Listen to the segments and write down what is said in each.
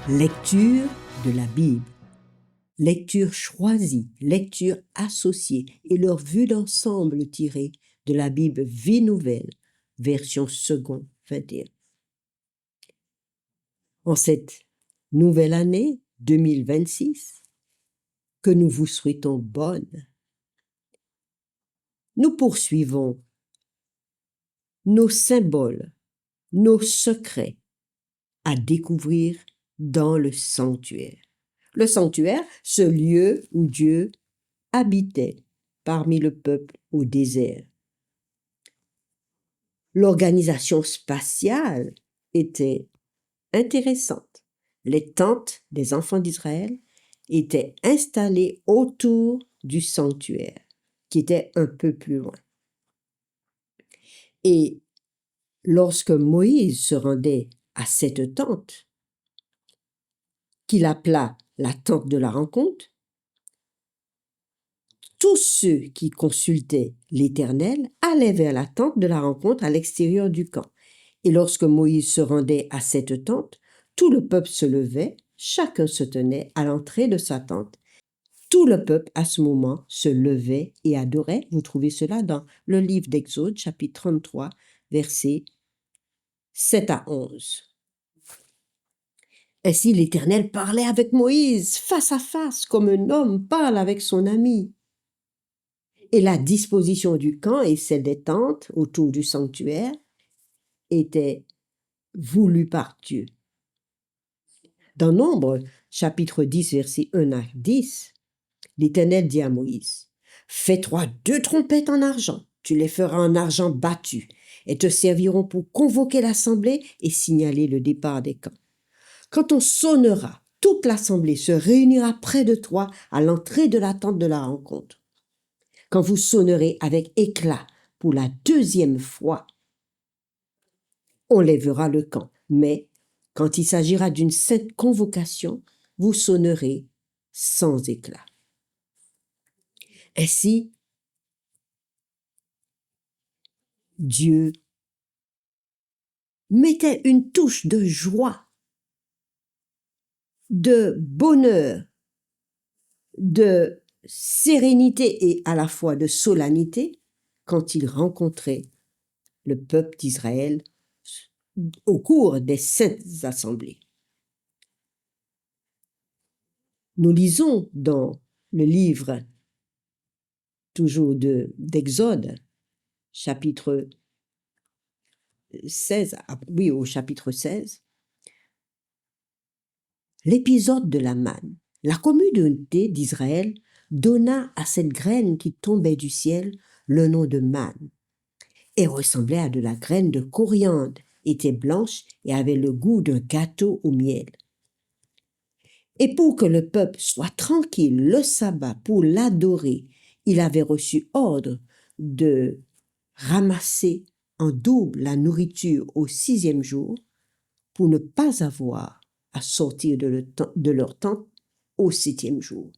Lecture de la Bible, lecture choisie, lecture associée et leur vue d'ensemble tirée de la Bible Vie Nouvelle, version second 21. En cette nouvelle année 2026, que nous vous souhaitons bonne, nous poursuivons nos symboles, nos secrets à découvrir dans le sanctuaire. Le sanctuaire, ce lieu où Dieu habitait parmi le peuple au désert. L'organisation spatiale était intéressante. Les tentes des enfants d'Israël étaient installées autour du sanctuaire, qui était un peu plus loin. Et lorsque Moïse se rendait à cette tente, qu'il appela la tente de la rencontre, tous ceux qui consultaient l'Éternel allaient vers la tente de la rencontre à l'extérieur du camp. Et lorsque Moïse se rendait à cette tente, tout le peuple se levait, chacun se tenait à l'entrée de sa tente. Tout le peuple, à ce moment, se levait et adorait. Vous trouvez cela dans le livre d'Exode, chapitre 33, versets 7 à 11. Ainsi, l'Éternel parlait avec Moïse face à face, comme un homme parle avec son ami. Et la disposition du camp et celle des tentes autour du sanctuaire était voulue par Dieu. Dans Nombre, chapitre 10, versets 1 à 10, l'Éternel dit à Moïse, « Fais-toi 2 trompettes en argent, tu les feras en argent battu, et te serviront pour convoquer l'assemblée et signaler le départ des camps. Quand on sonnera, toute l'assemblée se réunira près de toi à l'entrée de la tente de la rencontre. Quand vous sonnerez avec éclat pour la 2e fois, on lèvera le camp. Mais quand il s'agira d'une sainte convocation, vous sonnerez sans éclat. » Ainsi, Dieu mettait une touche de joie, de bonheur, de sérénité et à la fois de solennité quand il rencontrait le peuple d'Israël au cours des saintes assemblées. Nous lisons dans le livre toujours d'Exode, chapitre 16, au chapitre 16, l'épisode de la manne. La communauté d'Israël donna à cette graine qui tombait du ciel le nom de manne. Elle ressemblait à de la graine de coriandre, était blanche et avait le goût d'un gâteau au miel. Et pour que le peuple soit tranquille le sabbat pour l'adorer, il avait reçu ordre de ramasser en double la nourriture au 6e jour pour ne pas avoir à sortir de leur tente au 7e jour.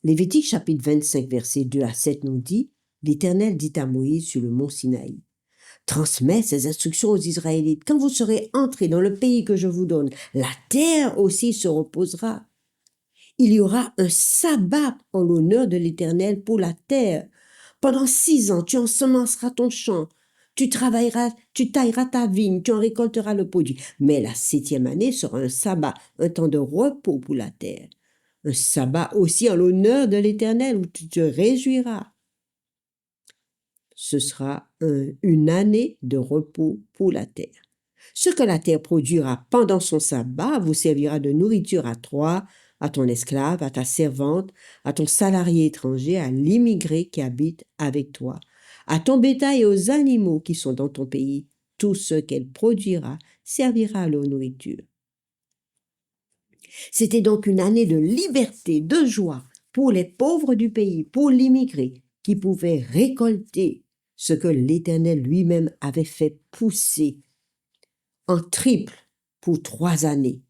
Lévitique chapitre 25, versets 2 à 7 nous dit, « L'Éternel dit à Moïse sur le mont Sinaï, « Transmets ces instructions aux Israélites. Quand vous serez entrés dans le pays que je vous donne, la terre aussi se reposera. Il y aura un sabbat en l'honneur de l'Éternel pour la terre. Pendant 6 ans, tu ensemenceras ton champ, tu tailleras ta vigne, tu en récolteras le produit. Mais la 7e année sera un sabbat, un temps de repos pour la terre. Un sabbat aussi en l'honneur de l'Éternel où tu te réjouiras. Ce sera une année de repos pour la terre. Ce que la terre produira pendant son sabbat vous servira de nourriture à toi, à ton esclave, à ta servante, à ton salarié étranger, à l'immigré qui habite avec toi, à ton bétail et aux animaux qui sont dans ton pays. Tout ce qu'elle produira servira à leur nourriture. » C'était donc une année de liberté, de joie pour les pauvres du pays, pour l'immigré qui pouvait récolter ce que l'Éternel lui-même avait fait pousser en triple pour 3 années.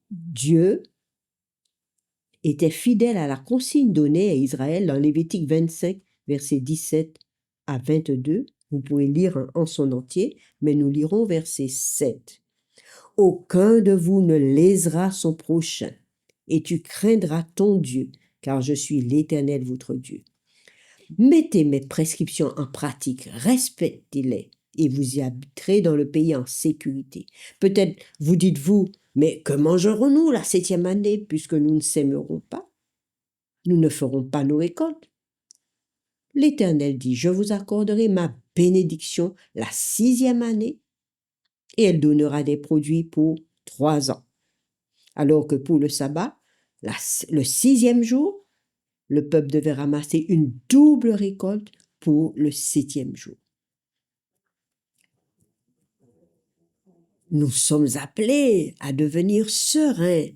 Dieu était fidèle à la consigne donnée à Israël dans Lévitique 25, versets 17 à 22. Vous pouvez lire en son entier, mais nous lirons verset 7. Aucun de vous ne lésera son prochain, et tu craindras ton Dieu, car je suis l'Éternel votre Dieu. Mettez mes prescriptions en pratique, respectez-les, et vous y habiterez dans le pays en sécurité. Peut-être vous dites-vous, mais que mangerons-nous la 7e année, puisque nous ne sèmerons pas? Nous ne ferons pas nos récoltes. L'Éternel dit, je vous accorderai ma bénédiction la 6e année, et elle donnera des produits pour 3 ans. Alors que pour le sabbat, le 6e jour, le peuple devait ramasser une double récolte pour le 7e jour. Nous sommes appelés à devenir sereins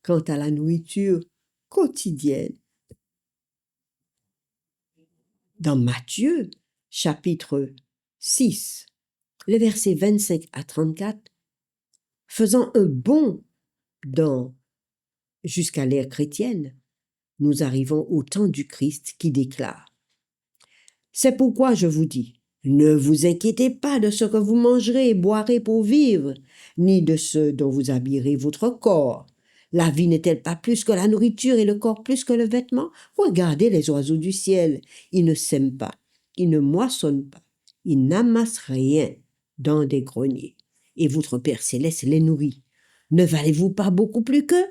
quant à la nourriture quotidienne. Dans Matthieu, chapitre 6, les versets 25 à 34, faisant un bond jusqu'à l'ère chrétienne, nous arrivons au temps du Christ qui déclare: c'est pourquoi je vous dis, ne vous inquiétez pas de ce que vous mangerez et boirez pour vivre, ni de ce dont vous habillerez votre corps. La vie n'est-elle pas plus que la nourriture et le corps plus que le vêtement? Regardez les oiseaux du ciel. Ils ne sèment pas, ils ne moissonnent pas, ils n'amassent rien dans des greniers. Et votre Père céleste les nourrit. Ne valez-vous pas beaucoup plus qu'eux?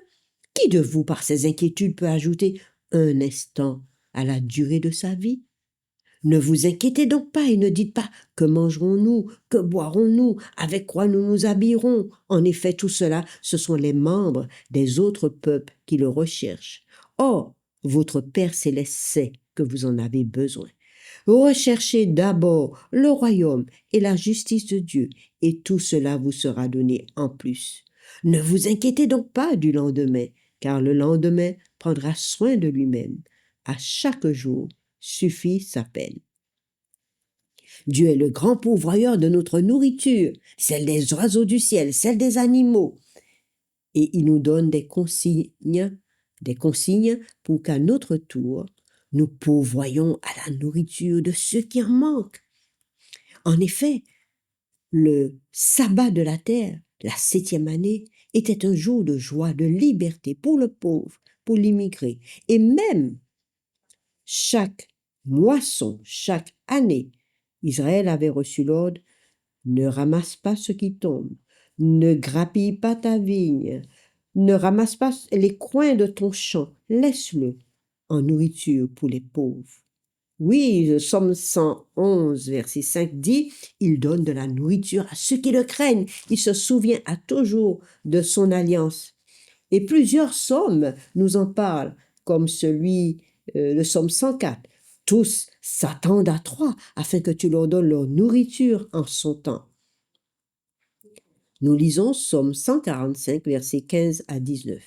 Qui de vous, par ses inquiétudes, peut ajouter un instant à la durée de sa vie? Ne vous inquiétez donc pas et ne dites pas: que mangerons-nous, que boirons-nous, avec quoi nous nous habillerons? En effet, tout cela, ce sont les membres des autres peuples qui le recherchent. Or, votre Père céleste sait que vous en avez besoin. Recherchez d'abord le royaume et la justice de Dieu, et tout cela vous sera donné en plus. Ne vous inquiétez donc pas du lendemain, car le lendemain prendra soin de lui-même. À chaque jour suffit sa peine. Dieu est le grand pourvoyeur de notre nourriture, celle des oiseaux du ciel, celle des animaux. Et il nous donne des consignes pour qu'à notre tour, nous pourvoyons à la nourriture de ceux qui en manquent. En effet, le sabbat de la terre, la 7e année, était un jour de joie, de liberté pour le pauvre, pour l'immigré. Et même chaque moisson, chaque année, Israël avait reçu l'ordre: ne ramasse pas ce qui tombe, ne grappille pas ta vigne, ne ramasse pas les coins de ton champ, laisse-le en nourriture pour les pauvres. Oui, le Psaume 111, verset 5 dit: il donne de la nourriture à ceux qui le craignent, il se souvient à toujours de son alliance. Et plusieurs psaumes nous en parlent, comme le psaume 104. Tous s'attendent à toi afin que tu leur donnes leur nourriture en son temps. Nous lisons psaume 145, versets 15 à 19.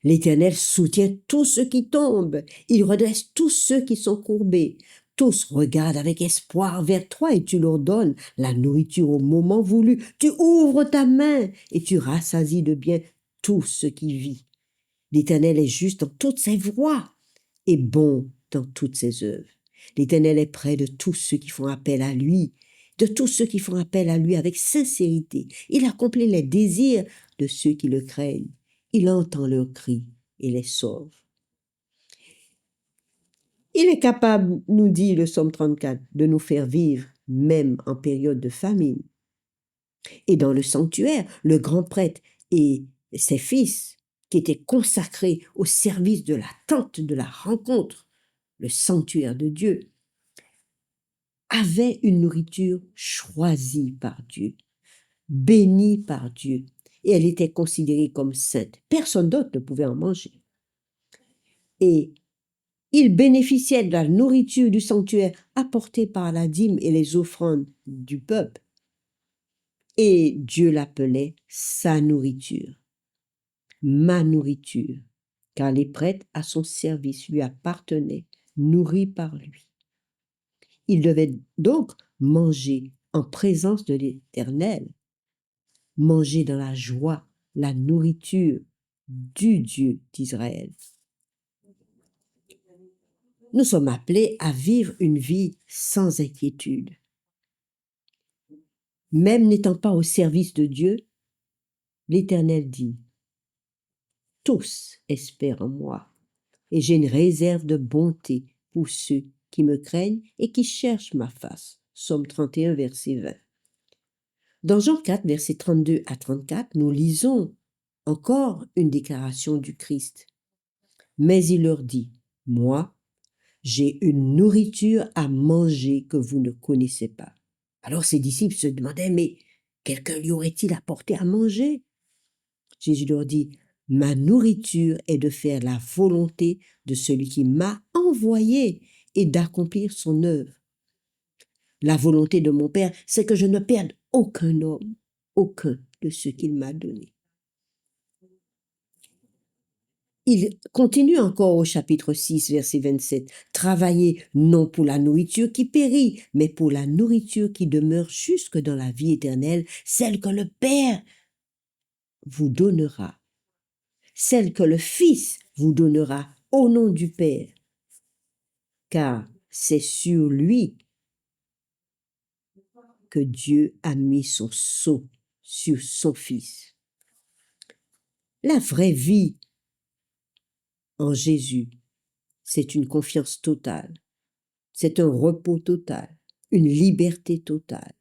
L'Éternel soutient tous ceux qui tombent, il redresse tous ceux qui sont courbés. Tous regardent avec espoir vers toi et tu leur donnes la nourriture au moment voulu. Tu ouvres ta main et tu rassasies de bien tout ce qui vit. L'Éternel est juste dans toutes ses voies et bon dans toutes ses œuvres. L'Éternel est près de tous ceux qui font appel à lui, avec sincérité. Il accomplit les désirs de ceux qui le craignent. Il entend leurs cris et les sauve. Il est capable, nous dit le psaume 34, de nous faire vivre même en période de famine. Et dans le sanctuaire, le grand prêtre et ses fils, qui étaient consacrés au service de la tente de la rencontre, le sanctuaire de Dieu, avaient une nourriture choisie par Dieu, bénie par Dieu, et elle était considérée comme sainte. Personne d'autre ne pouvait en manger. Et ils bénéficiaient de la nourriture du sanctuaire apportée par la dîme et les offrandes du peuple. Et Dieu l'appelait sa nourriture, ma nourriture, car les prêtres à son service lui appartenaient, nourris par lui. Il devait donc manger en présence de l'Éternel, manger dans la joie, la nourriture du Dieu d'Israël. Nous sommes appelés à vivre une vie sans inquiétude. Même n'étant pas au service de Dieu, l'Éternel dit, tous espèrent en moi, et j'ai une réserve de bonté pour ceux qui me craignent et qui cherchent ma face. Psaume 31, verset 20. Dans Jean 4, versets 32 à 34, nous lisons encore une déclaration du Christ. Mais il leur dit, moi, j'ai une nourriture à manger que vous ne connaissez pas. Alors ses disciples se demandaient, mais quelqu'un lui aurait-il apporté à manger? Jésus leur dit, ma nourriture est de faire la volonté de celui qui m'a envoyé et d'accomplir son œuvre. La volonté de mon Père, c'est que je ne perde aucun homme, aucun de ceux qu'il m'a donnés. Il continue encore au chapitre 6, verset 27. Travaillez non pour la nourriture qui périt, mais pour la nourriture qui demeure jusque dans la vie éternelle, celle que le Père vous donnera, celle que le Fils vous donnera au nom du Père, car c'est sur lui que Dieu a mis son sceau, sur son Fils. La vraie vie en Jésus, c'est une confiance totale, c'est un repos total, une liberté totale.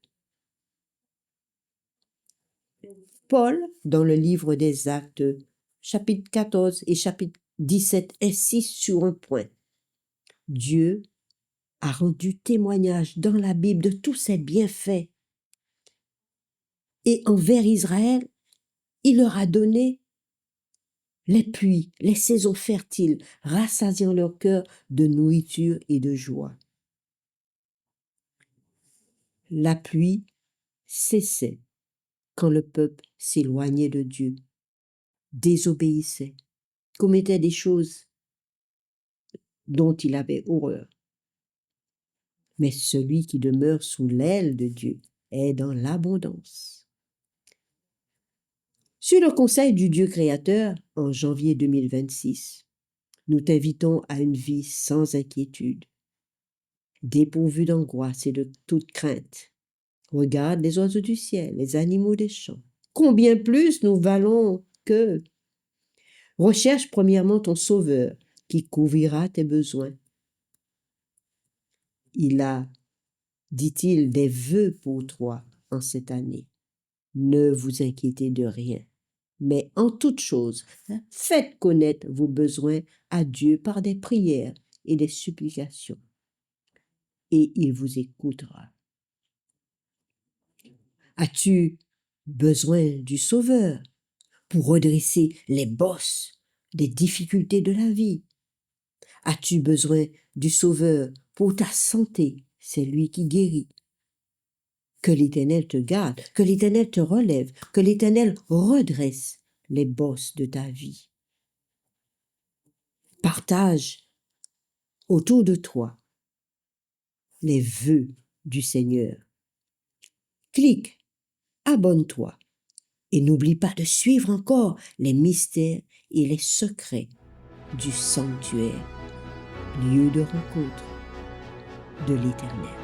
Paul, dans le livre des Actes, chapitre 14 et chapitre 17, insiste sur un point. Dieu a rendu témoignage dans la Bible de tous ses bienfaits. Et envers Israël, il leur a donné les pluies, les saisons fertiles, rassasiant leur cœur de nourriture et de joie. La pluie cessait quand le peuple s'éloignait de Dieu, désobéissait, commettait des choses dont il avait horreur. Mais celui qui demeure sous l'aile de Dieu est dans l'abondance. Sur le conseil du Dieu créateur, en janvier 2026, nous t'invitons à une vie sans inquiétude, dépourvue d'angoisse et de toute crainte. Regarde les oiseaux du ciel, les animaux des champs. Combien plus nous valons qu'eux. Recherche premièrement ton Sauveur, qui couvrira tes besoins. Il a, dit-il, des vœux pour toi en cette année. Ne vous inquiétez de rien, mais en toute chose, faites connaître vos besoins à Dieu par des prières et des supplications, et il vous écoutera. As-tu besoin du Sauveur pour redresser les bosses des difficultés de la vie? As-tu besoin du Sauveur pour ta santé? C'est lui qui guérit. Que l'Éternel te garde, que l'Éternel te relève, que l'Éternel redresse les bosses de ta vie. Partage autour de toi les vœux du Seigneur. Clique, abonne-toi et n'oublie pas de suivre encore les mystères et les secrets du sanctuaire, lieu de rencontre de l'Éternel.